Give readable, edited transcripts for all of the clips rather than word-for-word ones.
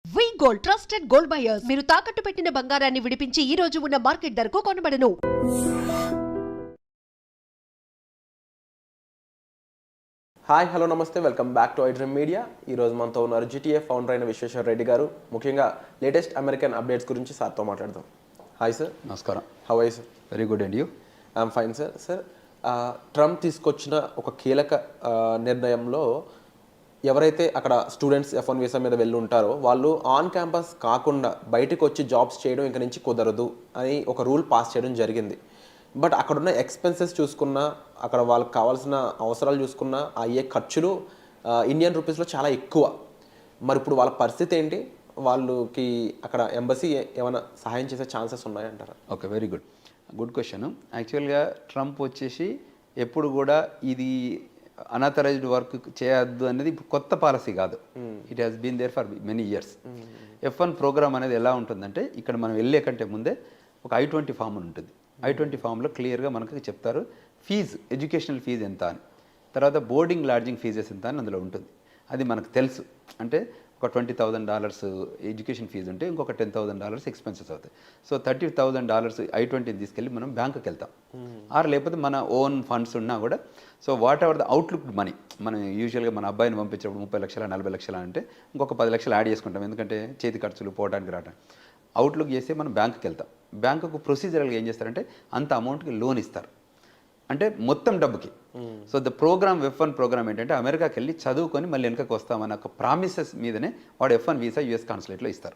వి gold trusted gold buyers మీరు తాకట్టు పెట్టిన బంగారాన్ని విడిపించి ఈ రోజు ఉన్న మార్కెట్ ధరకు కొనబడను. హాయ్ హలో నమస్తే, welcome back to iDream media. ఈరోజు మనతో ఉన్నారు జీటీఏ ఫౌండర్ అయిన విశ్వేశ్వర రెడ్డి గారు. ముఖ్యంగా లేటెస్ట్ అమెరికన్ అప్డేట్స్ గురించి సార్తో మాట్లాడదాం. Hi sir. నమస్కారం. How are you sir? Very good and you? I'm fine sir. Sir, Trump తీసుకొచ్చిన ఒక కీలక నిర్ణయంలో ఎవరైతే అక్కడ స్టూడెంట్స్ F1 వీసా మీద వెళ్ళి ఉంటారో వాళ్ళు ఆన్ క్యాంపస్ కాకుండా బయటకు వచ్చి జాబ్స్ చేయడం ఇంక నుంచి కుదరదు అని ఒక రూల్ పాస్ చేయడం జరిగింది. బట్ అక్కడున్న ఎక్స్పెన్సెస్ చూసుకున్నా, అక్కడ వాళ్ళకి కావాల్సిన అవసరాలు చూసుకున్నా అయ్యే ఖర్చులు ఇండియన్ రూపీస్లో చాలా ఎక్కువ. మరి ఇప్పుడు వాళ్ళ పరిస్థితి ఏంటి? వాళ్ళకి అక్కడ ఎంబసీ ఏమైనా సహాయం చేసే ఛాన్సెస్ ఉన్నాయంటారా? Okay, very good question. యాక్చువల్గా ట్రంప్ వచ్చేసి ఎప్పుడు కూడా ఇది అనాథరైజ్డ్ వర్క్ చేయొద్దు అనేది ఇప్పుడు కొత్త పాలసీ కాదు. It has been there for many years. F1 program అనేది ఎలా ఉంటుందంటే, ఇక్కడ మనం వెళ్ళే కంటే ముందే ఒక I-20 ఫామ్ ఉంటుంది. I-20 ఫామ్లో క్లియర్గా మనకు చెప్తారు ఫీజు, ఎడ్యుకేషనల్ ఫీజు ఎంత అని, తర్వాత బోర్డింగ్ లాడ్జింగ్ ఫీజెస్ ఎంత అని అందులో ఉంటుంది. అది మనకు తెలుసు. అంటే ఒక $20,000 ఎడ్యుకేషన్ ఫీజు ఉంటే ఇంకొక $10,000 ఎక్స్పెన్సెస్ అవుతాయి. సో $30,000 I-20 తీసుకెళ్ళి మనం బ్యాంకుకి వెళ్తాం. ఆర్ లేకపోతే మన ఓన్ ఫండ్స్ ఉన్నా కూడా, so what ever the outlook money, మనం యూజువల్గా మన అబ్బాయిని పంపించినప్పుడు 30 లక్షలు 40 లక్షలు అంటే ఇంకొక 10 లక్షలు యాడ్ చేసుకుంటాం, ఎందుకంటే చేతి ఖర్చులు పోవడానికి రావడానికి. అవుట్లుక్ చేస్తే మనం బ్యాంకుకి వెళ్తాం. బ్యాంకుకు ప్రొసీజరల్గా ఏం చేస్తారంటే అంత అమౌంట్కి లోన్ ఇస్తారు, అంటే మొత్తం డబ్బుకి. So the programme F1 programme ఏంటంటే అమెరికాకి వెళ్ళి చదువుకొని మళ్ళీ వెనకకి వస్తామన్న ఒక ప్రామిసెస్ మీదనే వాడు F1 వీసా US కాన్సులేట్లో ఇస్తారు.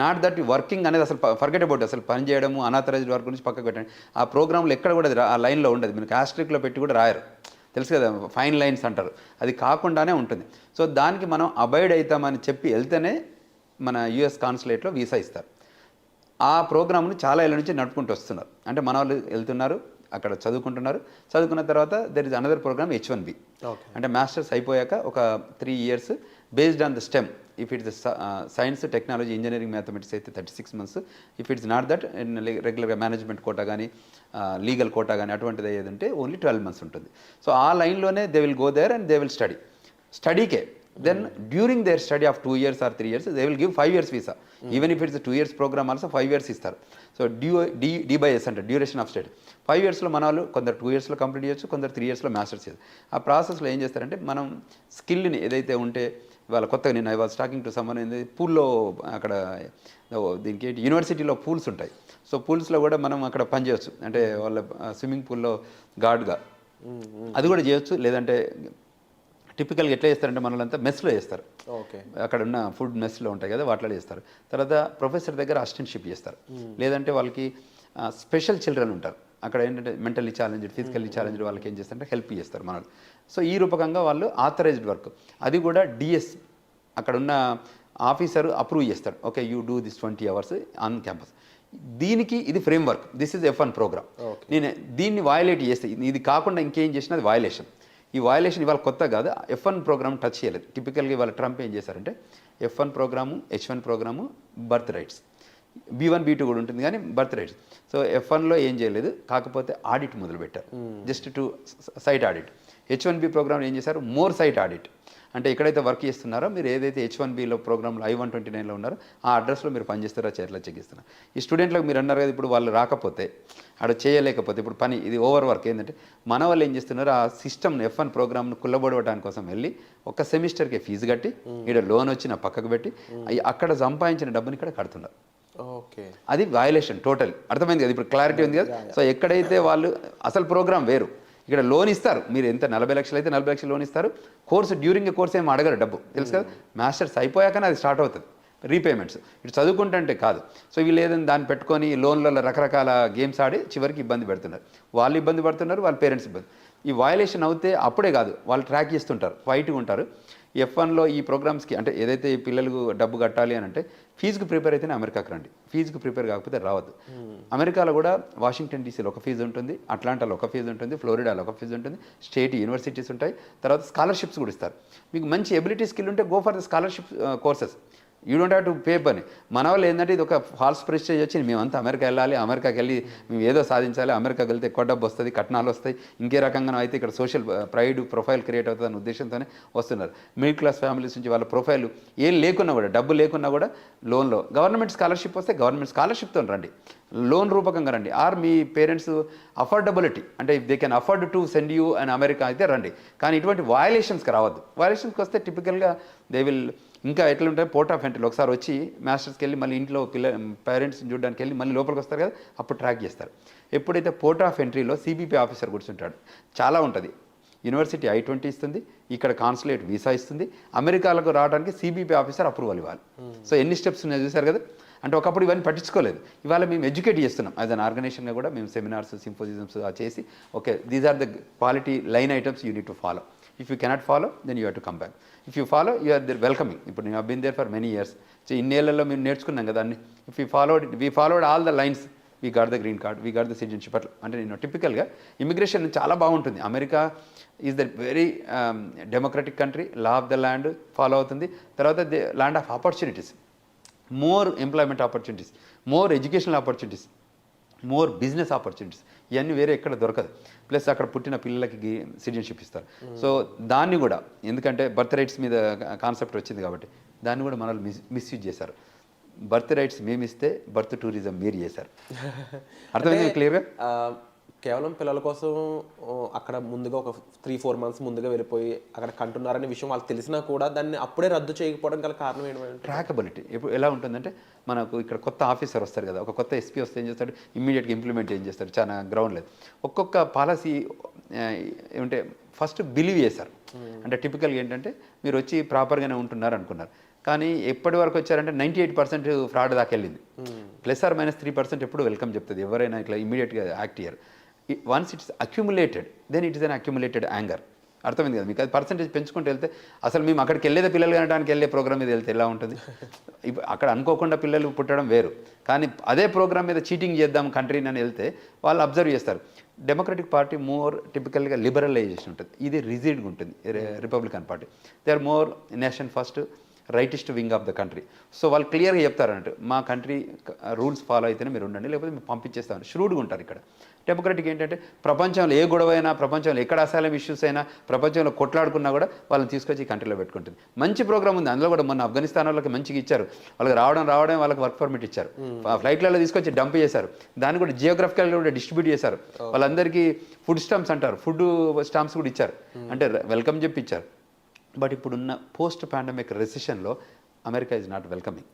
నాట్ దట్ వర్కింగ్ అనేది అసలు ఫర్గెట్ అబౌట్, అసలు పని చేయడము అనాథరైజ్డ్ వర్క్ గురించి పక్కకు పెట్టండి. ఆ ప్రోగ్రాంలో ఎక్కడ కూడా ఆ లైన్లో ఉండదు, మీకు ఆస్ట్రిక్లో పెట్టి కూడా రాయరు, తెలుసు కదా, ఫైన్ లైన్స్ అంటారు. అది కాకుండానే ఉంటుంది. సో దానికి మనం అబైడ్ అవుతామని చెప్పి వెళ్తేనే మన US కాన్సులేట్లో వీసా ఇస్తారు. ఆ ప్రోగ్రామ్ను చాలా ఏళ్ళ నుంచి నడుపుకుంటూ వస్తున్నారు. అంటే మన వాళ్ళు వెళ్తున్నారు, అక్కడ చదువుకుంటున్నారు. చదువుకున్న తర్వాత there is another programme H1B. అంటే మాస్టర్స్ అయిపోయాక ఒక 3 years based on the stem. If it's science, technology, engineering, mathematics అయితే 36 months. If it's not that, రెగ్యులర్గా మేనేజ్మెంట్ కోటా కానీ లీగల్ కోటా కానీ అటువంటిది ఏదంటే ఓన్లీ 12 months ఉంటుంది. సో ఆ లైన్లోనే they will go there and they will స్టడీకే. Then during their study of 2 years or 3 years, they will give 5 years visa. Even if it's a 2 years program also 5 years ఇస్తారు. So D/S అంటే duration of study. 5 yearsలో మన వాళ్ళు కొందరు 2 yearsలో complete చేయొచ్చు, కొందరు 3 yearsలో masters చేయొచ్చు. ఆ ప్రాసెస్లో ఏం చేస్తారంటే మనం స్కిల్ని ఏదైతే ఉంటే, వాళ్ళ కొత్తగా నేను I was talking to someone ఏంది పూల్లో, అక్కడ దీనికి ఏంటి యూనివర్సిటీలో పూల్స్ ఉంటాయి. సో పూల్స్లో కూడా మనం అక్కడ పని చేయొచ్చు, అంటే వాళ్ళ స్విమ్మింగ్ పూల్లో గార్డ్గా అది కూడా చేయొచ్చు. లేదంటే టిపికల్గా ఎట్లా చేస్తారంటే మనలంతా మెస్లో చేస్తారు. ఓకే, అక్కడ ఉన్న ఫుడ్ మెస్లో ఉంటాయి కదా, వాటిలో చేస్తారు. తర్వాత ప్రొఫెసర్ దగ్గర అసిస్టెంట్షిప్ చేస్తారు. లేదంటే వాళ్ళకి స్పెషల్ చిల్డ్రన్ ఉంటారు, అక్కడ ఏంటంటే మెంటల్లీ ఛాలెంజ్డ్, ఫిజికల్లీ ఛాలెంజ్డ్ వాళ్ళకి ఏం చేస్తారంటే హెల్ప్ చేస్తారు మనల్ని. సో ఈ రూపకంగా వాళ్ళు ఆథరైజ్డ్ వర్క్, అది కూడా DS అక్కడ ఉన్న ఆఫీసర్ అప్రూవ్ చేస్తాడు. Okay, you do this 20 hours on campus. దీనికి ఇది framework. This is F1 programme. నేను దీన్ని వయలేట్ చేస్తే, ఇది కాకుండా ఇంకేం చేసినా అది వయలేషన్. ఈ వయలేషన్ ఇవాళ కొత్త కాదు, F1 ప్రోగ్రామ్ టచ్ చేయలేదు. టిపికల్గా ఇవాళ ట్రంప్ ఏం చేశారంటే F1 programme, H1 programme, birth rights, B1 B2 కూడా ఉంటుంది కానీ బర్త్ రైట్స్. సో F1లో ఏం చేయలేదు, కాకపోతే ఆడిట్ మొదలుపెట్టారు, just to site audit. H1B program ఏం చేశారు, మోర్ సైట్ ఆడిట్. అంటే ఎక్కడైతే వర్క్ చేస్తున్నారో మీరు, ఏదైతే H1Bలో ప్రోగ్రాంలో I-129లో ఉన్నారో ఆ అడ్రస్లో మీరు పనిచేస్తారో చేతిలో చెక్ ఇస్తున్నారు. ఈ స్టూడెంట్లకు మీరు అన్నారు కదా, ఇప్పుడు వాళ్ళు రాకపోతే, అక్కడ చేయలేకపోతే, ఇప్పుడు పని ఇది ఓవర్ వర్క్ ఏంటంటే మన వాళ్ళు ఏం చేస్తున్నారు, ఆ సిస్టమ్ను F1 ప్రోగ్రామ్ను కుల్లబడవడానికి కోసం వెళ్ళి ఒక సెమిస్టర్కి ఫీజు కట్టి ఇక్కడ లోన్ వచ్చి పక్కకు పెట్టి అక్కడ సంపాదించిన డబ్బుని ఇక్కడ కడుతున్నారు. ఓకే, అది వయలేషన్ టోటల్. అర్థమైంది కదా, ఇప్పుడు క్లారిటీ ఉంది కదా. సో ఎక్కడైతే వాళ్ళు అసలు ప్రోగ్రామ్ వేరు, ఇక్కడ లోన్ ఇస్తారు, మీరు ఎంత 40 లక్షలు అయితే 40 లక్షలు లోన్ ఇస్తారు. కోర్సు డ్యూరింగ్ ఏ కోర్స్ ఏమి అడగరు డబ్బు, తెలుసు కదా. మాస్టర్స్ అయిపోయాకనే అది స్టార్ట్ అవుతుంది రీపేమెంట్స్. ఇటు చదువుకుంటే కాదు. సో వీళ్ళు ఏదైనా దాన్ని పెట్టుకొని లోన్లలో రకరకాల గేమ్స్ ఆడి చివరికి ఇబ్బంది పెడుతున్నారు. వాళ్ళు ఇబ్బంది పడుతున్నారు, వాళ్ళ పేరెంట్స్ ఇబ్బంది. ఈ వయలేషన్ అవుతే అప్పుడే కాదు, వాళ్ళు ట్రాక్ చేస్తుంటారు, ఫైట్గా ఉంటారు. F1లో ఈ ప్రోగ్రామ్స్కి, అంటే ఏదైతే ఈ పిల్లలకు డబ్బు కట్టాలి అని అంటే ఫీజుకి ప్రిపేర్ అయితేనే అమెరికాకి రండి, ఫీజుకి ప్రిపేర్ కాకపోతే రావద్దు. అమెరికాలో కూడా వాషింగ్టన్ DC ఒక ఫీజు ఉంటుంది, అట్లాంటాలో ఒక ఫీజు ఉంటుంది, ఫ్లోరిడాలో ఒక ఫీజు ఉంటుంది, స్టేట్ యూనివర్సిటీస్ ఉంటాయి. తర్వాత స్కాలర్షిప్స్ కూడా ఇస్తారు. మీకు మంచి ఎబిలిటీ స్కిల్ ఉంటే go for the scholarship courses. You don't have to pay పని. మన వాళ్ళు ఏంటంటే ఇది ఒక ఫాల్స్ ప్రెస్టేజ్ వచ్చి మేమంతా అమెరికా వెళ్ళాలి, అమెరికాకి వెళ్ళి మేము ఏదో సాధించాలి, అమెరికాకి వెళ్తే ఎక్కువ డబ్బు వస్తుంది, కట్నాలు వస్తాయి, ఇంకే రకంగా అయితే ఇక్కడ సోషల్ ప్రైడ్ ప్రొఫైల్ క్రియేట్ అవుతుంది అనే ఉద్దేశంతోనే వస్తున్నారు. మిడిల్ క్లాస్ ఫ్యామిలీస్ నుంచి వాళ్ళ ప్రొఫైల్ ఏం లేకున్నా కూడా, డబ్బు లేకున్నా కూడా లోన్లో గవర్నమెంట్ స్కాలర్షిప్ వస్తే గవర్నమెంట్ స్కాలర్షిప్తో రండి, లోన్ రూపకంగా రండి. ఆర్ మీ పేరెంట్స్ అఫోర్డబిలిటీ అంటే if they can afford to send you and America అయితే రండి. కానీ ఇటువంటి వయలేషన్స్కి రావద్దు. వయలేషన్స్కి వస్తే టిపికల్గా దే విల్ ఇంకా ఎట్లుంటాయి పోర్ట్ ఆఫ్ ఎంట్రీలో ఒకసారి వచ్చి మాస్టర్స్కి వెళ్ళి మళ్ళీ ఇంట్లో పేరెంట్స్ని చూడడానికి వెళ్ళి మళ్ళీ లోపలికి వస్తారు కదా, అప్పుడు ట్రాక్ చేస్తారు. ఎప్పుడైతే పోర్ట్ ఆఫ్ ఎంట్రీలో సిబిపి ఆఫీసర్ కూర్చుంటాడు, చాలా ఉంటుంది. యూనివర్సిటీ I-20 ఇస్తుంది, ఇక్కడ కాన్సులేట్ వీసా ఇస్తుంది, అమెరికాలకు రావడానికి సిబిపి ఆఫీసర్ అప్రూవల్ ఇవ్వాలి. సో ఎన్ని స్టెప్స్ ఉన్నాయో చూసారు కదా. అంటే ఒకప్పుడు ఇవన్నీ పట్టించుకోలేదు, ఇవాళ మేము ఎడ్యుకేట్ చేస్తున్నాం యాజ్ అన్ ఆర్గనైజేషన్గా కూడా. మేము సెమినార్స్ సింపోజిజమ్స్ చేసి okay these are the quality line items you need to follow. If you cannot follow then you have to come back. If you follow you are there welcoming. ఇప్పుడు నేను been there for many years. So ఇన్నేళ్లలో మేము నేర్చుకున్నాం కదా అన్ని. If you followed all the lines, we got the green card, we got the సిటిజన్షిప్. అట్లా అంటే నేను టిపికల్గా ఇమిగ్రేషన్ చాలా బాగుంటుంది. America is the very democratic country, law of the land follow అవుతుంది. తర్వాత the land of opportunities, more employment opportunities, more educational opportunities, more business opportunities. ఇవన్నీ వేరే ఎక్కడ దొరకదు. ప్లస్ అక్కడ పుట్టిన పిల్లలకి సిటిజన్షిప్ ఇస్తారు. సో దాన్ని కూడా ఎందుకంటే బర్త్ రైట్స్ మీద కాన్సెప్ట్ వచ్చింది కాబట్టి దాన్ని కూడా మనల్ని మిస్యూజ్ చేశారు. బర్త్ రైట్స్ మేము ఇస్తే బర్త్ టూరిజం మీరు చేశారు. అర్థమైంది క్లియర్గా? కేవలం పిల్లల కోసం అక్కడ ముందుగా ఒక 3-4 మంత్స్ ముందుగా వెళ్ళిపోయి అక్కడ కంటున్నారనే విషయం వాళ్ళకి తెలిసినా కూడా దాన్ని అప్పుడే రద్దు చేయకపోవడం గల కారణం ఏంటంటే ట్రాకబిలిటీ. ఇప్పుడు ఎలా ఉంటుందంటే మనకు ఇక్కడ కొత్త ఆఫీసర్ వస్తారు కదా, ఒక కొత్త ఎస్పీ వస్తే ఏం చేస్తాడు, ఇమ్మీడియట్గా ఇంప్లిమెంట్ ఏం చేస్తాడు, చాలా గ్రౌండ్ లేదు. ఒక్కొక్క పాలసీ ఏమంటే ఫస్ట్ బిలీవ్ చేశారు. అంటే టిపికల్గా ఏంటంటే మీరు వచ్చి ప్రాపర్గానే ఉంటున్నారు అనుకున్నారు, కానీ ఎప్పటి వరకు వచ్చారంటే 98% ఫ్రాడ్ దాకా వెళ్ళింది. +or-3% ఎప్పుడు వెల్కమ్ చెప్తుంది ఎవరైనా ఇట్లా ఇమీడియట్గా యాక్ట్ చేయరు. Once it's accumulated then it is an accumulated anger. అర్థమైంది కదా మీకు? అది పర్సెంటేజ్ పెంచుకుంటూ వెళ్తే అసలు మేము అక్కడికి వెళ్ళేదే పిల్లలు కనడానికి వెళ్ళే ప్రోగ్రామ్ మీద వెళ్తే ఎలా ఉంటుంది? అక్కడ అనుకోకుండా పిల్లలు పుట్టడం వేరు, కానీ అదే ప్రోగ్రామ్ మీద చీటింగ్ చేద్దాం కంట్రీని అని వెళ్తే వాళ్ళు అబ్జర్వ్ చేస్తారు. డెమోక్రటిక్ పార్టీ మోర్ టిపికల్గా లిబరలైజేషన్ ఉంటుంది, ఇది రిజిడ్గా ఉంటుంది. Republican Party they are more nation first, rightist wing of the country. So వాళ్ళు క్లియర్గా చెప్తారు అన్నట్టు మా కంట్రీ రూల్స్ ఫాలో అయితేనే మీరు ఉండండి, లేకపోతే మేము పంపించేస్తామని ష్రూడ్గా ఉంటారు. ఇక్కడ డెమోక్రటిక్ ఏంటంటే ప్రపంచంలో ఏ గొడవ అయినా, ప్రపంచంలో ఎక్కడ అసైలం ఇష్యూస్ అయినా, ప్రపంచంలో కొట్లాడుకున్నా కూడా వాళ్ళని తీసుకొచ్చి ఈ కంట్రీలో పెట్టుకుంటుంది. మంచి ప్రోగ్రామ్ ఉంది అందులో కూడా. మొన్న ఆఫ్ఘనిస్తాన్ వాళ్ళకి మంచిగా ఇచ్చారు, వాళ్ళకి రావడం వాళ్ళకి వర్క్ పర్మిట్ ఇచ్చారు, ఫ్లైట్లలో తీసుకొచ్చి డంప్ చేశారు, దాన్ని కూడా జియోగ్రఫికల్గా కూడా డిస్ట్రిబ్యూట్ చేశారు. వాళ్ళందరికీ ఫుడ్ స్టాంప్స్ అంటారు, ఫుడ్ స్టాంప్స్ కూడా ఇచ్చారు, అంటే వెల్కమ్ చెప్పి ఇచ్చారు. బట్ ఇప్పుడున్న పోస్ట్ పాండమిక్ రెసిషన్లో America is not welcoming.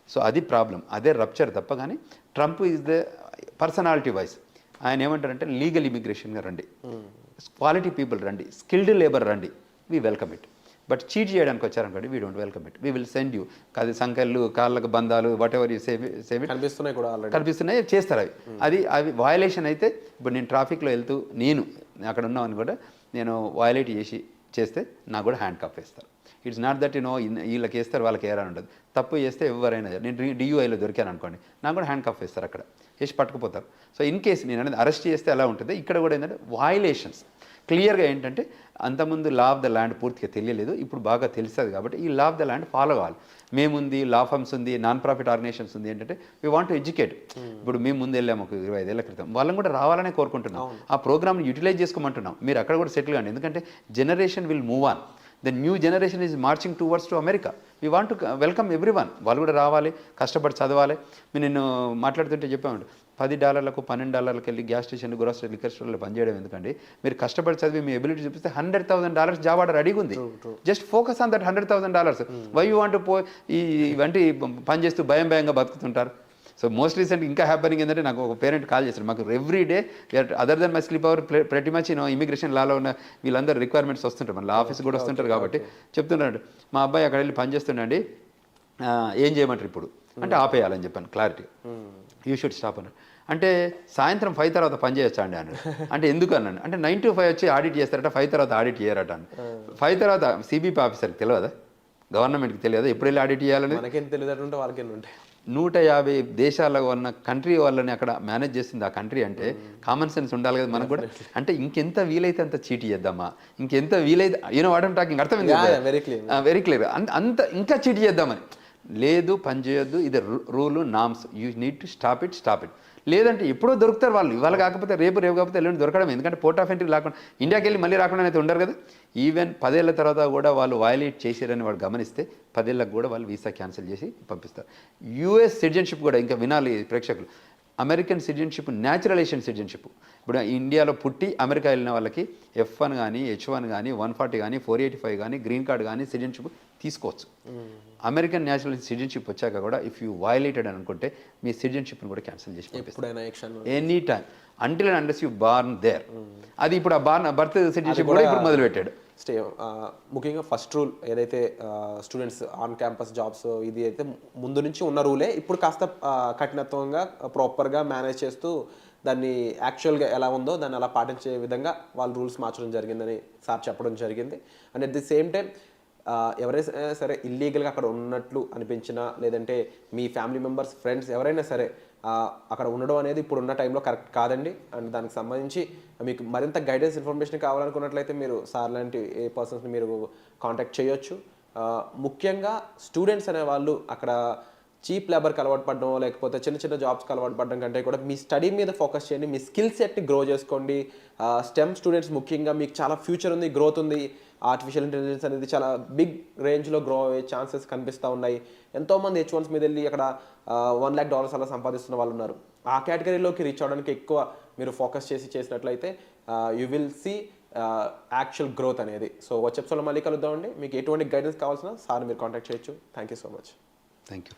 So అది ప్రాబ్లం, అదే రప్చర్ తప్ప. కానీ Trump is the personality wise ఆయన ఏమంటారంటే లీగల్ ఇమిగ్రేషన్గా రండి, క్వాలిటీ పీపుల్ రండి, స్కిల్డ్ లేబర్ రండి, we welcome it. But cheat చేయడానికి వచ్చారనుకోండి, we don't welcome it, we will send you. అది సంఖ్యలు, కాళ్ళకు బంధాలు, వాట్ ఎవర్ యూ సేవ్ కనిపిస్తున్నాయి కూడా, కనిపిస్తున్నాయి చేస్తారు. అవి వయలేషన్ అయితే ఇప్పుడు నేను ట్రాఫిక్లో వెళ్తూ నేను అక్కడ ఉన్నామని కూడా నేను వయలేట్ చేస్తే నాకు కూడా హ్యాండ్ కప్ వేస్తారు. ఇట్స్ నాట్ దట్ వీళ్ళకి వేస్తారు వాళ్ళకి ఏరని ఉండదు. తప్పు చేస్తే ఎవరైనా, నేను DUIలో దొరికాను అనుకోండి, నాకు కూడా హ్యాండ్ కప్ వేస్తారు, అక్కడ వేసి పట్టుకుపోతారు. సో ఇన్ కేసు నేను అనేది అరెస్ట్ చేస్తే ఎలా ఉంటుంది, ఇక్కడ కూడా ఏంటంటే వయలేషన్స్ క్లియర్గా ఏంటంటే అంతకుముందు లా ఆఫ్ ద ల్యాండ్ పూర్తిగా తెలియలేదు, ఇప్పుడు బాగా తెలుస్తుంది. కాబట్టి ఈ law of the land follow కావాలి. మేముంది, లా ఫర్మ్స్ ఉంది, నాన్ ప్రాఫిట్ ఆర్గనైజేషన్స్ ఉంది. ఏంటంటే వీ వాంట్ టు ఎడ్యుకేట్. ఇప్పుడు మేము ముందు వెళ్ళాము ఒక 25 ఏళ్ల క్రితం, వాళ్ళని కూడా రావాలనే కోరుకుంటున్నాం. ఆ ప్రోగ్రామ్ని యూటిలైజ్ చేసుకోమంటున్నాం. మీరు అక్కడ కూడా సెటిల్ కాండి, ఎందుకంటే generation will move on. The new generation is marching towards to America. We want to welcome everyone. వాళ్ళు కూడా రావాలి, కష్టపడి చదవాలి. నేను మాట్లాడుతుంటే చెప్పామండి, $10 $12 వెళ్ళి గ్యాస్ స్టేషన్, గ్రోసరీ, లిక్కర్ స్టోర్లో పనిచేయడం ఎందుకండి? మీరు కష్టపడి చదివి మీ ఎబిలిటీ చూపిస్తే $100,000 జాబ్ ఆర్డర్ రెడీగా ఉంది. Just focus on that $100,000. Why you want ఇవంటి పని చేస్తూ భయంగా బతుకుతుంటారు. సో మోస్ట్ రీసెంట్ ఇంకా హ్యాపనింగ్ ఏంటంటే నాకు ఒక పేరెంట్ కాల్ చేస్తారు, మాకు every day other than my sleep hour ప్రతి మచ్ ఇమిగ్రేషన్ లాలో ఉన్న వీళ్ళందరూ రిక్వైర్మెంట్స్ వస్తుంటారు, మన ఆఫీస్ కూడా వస్తుంటారు. కాబట్టి చెప్తున్నాడు, మా అబ్బాయి అక్కడ వెళ్ళి పని చేస్తుండండి, ఏం చేయమంటారు ఇప్పుడు అంటే ఆపేయాలని చెప్పాను క్లారిటీ. యూ షుడ్ స్టాప్ అన్నాడు. అంటే సాయంత్రం 5 తర్వాత పని చేయొచ్చా అండి అన్నాడు. అంటే ఎందుకు అన్నాను అంటే 9 to 5 వచ్చి ఆడిట్ చేస్తారట, 5 తర్వాత ఆడిట్ చేయరట అని. 5 తర్వాత CBP ఆఫీసర్కి తెలియదా, గవర్నమెంట్కి తెలియదా ఎప్పుడు వెళ్ళి ఆడిట్ చేయాలని? మనకేం తెలియదు, వాళ్ళకి ఉంటాయి. 150 దేశాల్లో ఉన్న కంట్రీ వాళ్ళని అక్కడ మేనేజ్ చేస్తుంది ఆ కంట్రీ అంటే కామన్ సెన్స్ ఉండాలి కదా మనకు కూడా. అంటే ఇంకెంత వీలైతే అంత చీట్ చేద్దామా, ఇంకెంత వీలైతే వాట్ ఐమ్ టాకింగ్ అర్థమైంది, వెరీ క్లియర్, అంత ఇంకా చీట్ చేద్దామని. లేదు పని చేయొద్దు, ఇది rule norms, you need to stop it. లేదంటే ఎప్పుడో దొరుకుతారు వాళ్ళు, ఇవాళ కాకపోతే రేపు కాకపోతే ఎల్లుండి దొరకడం. ఎందుకంటే పోర్ట్ ఆఫ్ ఎంట్రీ లేకుండా ఇండియాకి వెళ్ళి మళ్ళీ రాకుండా అయితే ఉండరు కదా. ఈవెన్ 10 ఏళ్ల తర్వాత కూడా వాళ్ళు వయలేట్ చేశారని వాడు గమనిస్తే 10 ఏళ్ళకి కూడా వాళ్ళు వీసా క్యాన్సిల్ చేసి పంపిస్తారు. యూఎస్ సిటిజన్షిప్ కూడా ఇంకా వినాలి ప్రేక్షకులు, అమెరికన్ సిటిజన్షిప్ న్యాచురలైజేషన్ సిటిజన్షిప్. ఇప్పుడు ఇండియాలో పుట్టి అమెరికా వెళ్ళిన వాళ్ళకి F1 కానీ H1 కానీ 140 కానీ 485 కానీ గ్రీన్ కార్డ్ కానీ సిటిజన్షిప్ తీసుకోవచ్చు. అమెరికన్ న్యాచురల్ సిటిజన్షిప్ వచ్చాక కూడా ఇఫ్ యూ వయలేటెడ్ అని అనుకుంటే మీ సిటిజన్షిప్ని కూడా క్యాన్సిల్ చేసి పంపిస్తారు any time until and unless you born there. అది ఇప్పుడు ఆ బర్త్ సిటిజన్షిప్ కూడా ఇప్పుడు మొదలుపెట్టాడు. ముఖ్యంగా ఫస్ట్ రూల్ ఏదైతే స్టూడెంట్స్ ఆన్ క్యాంపస్ జాబ్స్ ఇది అయితే ముందు నుంచి ఉన్న రూలే, ఇప్పుడు కాస్త కఠినత్వంగా ప్రాపర్గా మేనేజ్ చేస్తూ దాన్ని యాక్చువల్గా ఎలా ఉందో దాన్ని అలా పాటించే విధంగా వాళ్ళు రూల్స్ మార్చడం జరిగిందని సార్ చెప్పడం జరిగింది. And at the same time ఎవరైనా సరే ఇల్లీగల్గా అక్కడ ఉన్నట్లు అనిపించినా, లేదంటే మీ ఫ్యామిలీ మెంబర్స్ ఫ్రెండ్స్ ఎవరైనా సరే అక్కడ ఉండడం అనేది ఇప్పుడు ఉన్న టైంలో కరెక్ట్ కాదండి. అండ్ దానికి సంబంధించి మీకు మరింత గైడెన్స్ ఇన్ఫర్మేషన్ కావాలనుకున్నట్లయితే మీరు సార్ లాంటి ఏ పర్సన్స్ని మీరు కాంటాక్ట్ చేయొచ్చు. ముఖ్యంగా స్టూడెంట్స్ అనే వాళ్ళు అక్కడ చీప్ లేబర్కి అలవాటు పడడం, లేకపోతే చిన్న చిన్న జాబ్స్కి అలవాటు పడడం కంటే కూడా మీ స్టడీ మీద ఫోకస్ చేయండి, మీ స్కిల్ సెట్ని గ్రో చేసుకోండి. స్టెమ్ స్టూడెంట్స్ ముఖ్యంగా మీకు చాలా ఫ్యూచర్ ఉంది, గ్రోత్ ఉంది. ఆర్టిఫిషియల్ ఇంటెలిజెన్స్ అనేది చాలా బిగ్ రేంజ్లో గ్రో అయ్యే ఛాన్సెస్ కనిపిస్తూ ఉన్నాయి. ఎంతోమంది H1s మీద వెళ్ళి అక్కడ $1 lakh అలా సంపాదిస్తున్న వాళ్ళు ఉన్నారు. ఆ కేటగిరీలోకి రీచ్ అవ్వడానికి ఎక్కువ మీరు ఫోకస్ చేసినట్లయితే you will see actual growth అనేది. సో వచ్చే ఎపిసోడ్లో మళ్ళీ కలుద్దామండి. మీకు ఎటువంటి గైడెన్స్ కావాల్సిన సార్ మీరు కాంటాక్ట్ చేయొచ్చు. Thank you so much. Thank you.